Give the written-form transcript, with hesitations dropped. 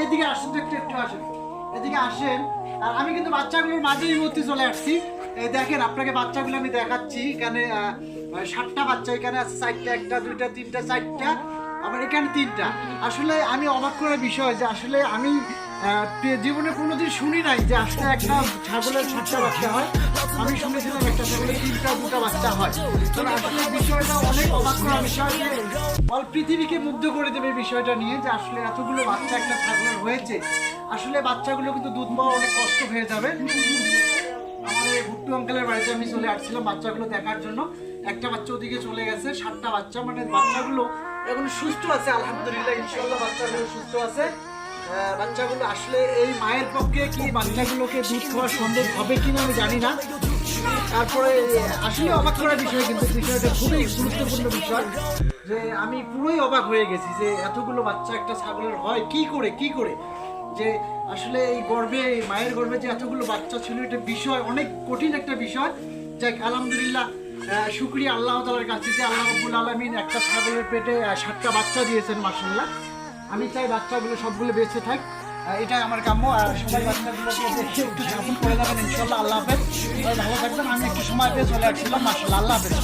এদিকে আসেন তো, একটু আসেন, এদিকে আসেন। আর আমি কিন্তু বাচ্চাগুলোর মাঝেই মধ্যে চলে আসছি। এই দেখেন, আপনাকে বাচ্চাগুলো আমি দেখাচ্ছি। এখানে 7টা বাচ্চা এখানে আছে, 4টা, 1টা, 2টা, 3টা, 4টা, আবার এখানে 3টা। আসলে আমি অবাক করার বিষয় যে আসলে আমি জীবনে কোনোদিন শুনি নাই যে আসলে একটা ছাগলের 7টা বাচ্চা হয়। আমি শুনেছিলাম একটা ছাগলের 3টা 2টা বাচ্চা হয়। তো আসলে বিষয়টা অনেক অবাক করার বিষয় যে অল পৃথিবীকে মুগ্ধ করে দেবে এই বিষয়টা নিয়ে, যে আসলে এতগুলো বাচ্চা একটা ছাগলের হয়েছে। আসলে বাচ্চাগুলো কিন্তু দুধ পাওয়া অনেক কষ্ট হয়ে যাবে। আমার এই ভুট্টু আঙ্কেলের বাড়িতে আমি চলে আসছিলাম বাচ্চাগুলো দেখার জন্য। একটা বাচ্চা ওদিকে চলে গেছে, 7টা বাচ্চা, মানে বাচ্চাগুলো এখন সুস্থ আছে আলহামদুলিল্লাহ, ইনশাআল্লাহ বাচ্চাগুলো সুস্থ আছে। বাচ্চাগুলো আসলে এই মায়ের পক্ষে কি বাচ্চাগুলোকে দুধ খাওয়া সম্ভব হবে কিনা আমি জানি না। তারপরে আসলে অবাক করার বিষয়, কিন্তু বিষয়টা খুবই গুরুত্বপূর্ণ বিষয়, যে আমি পুরোই অবাক হয়ে গেছি যে এতগুলো বাচ্চা একটা ছাগলের হয় কি করে, যে আসলে এই গর্ভে, মায়ের গর্ভে যে এতগুলো বাচ্চা ছিল, এটা বিষয় অনেক কঠিন একটা বিষয়। যাক আলহামদুলিল্লাহ, শুকরিয়া আল্লাহ তাআলার কাছে যে আল্লাহ রাব্বুল আলামিন একটা ছাগলের পেটে 7টা বাচ্চা দিয়েছেন মাশাআল্লাহ। আমি চাই বাচ্চাগুলো সবগুলো বেঁচে থাক, এটাই আমার কাম্য। আর সবাই বাচ্চাগুলোকে দেখে একটু সাপোর্ট করে যাবেন ইনশাআল্লাহ। আল্লাহ হাফেজ, সবাই ভালো থাকবেন। আমি একটু সময় পেয়ে চলে আসছিলাম মাশাআল্লাহ। আল্লাহ হাফেজ।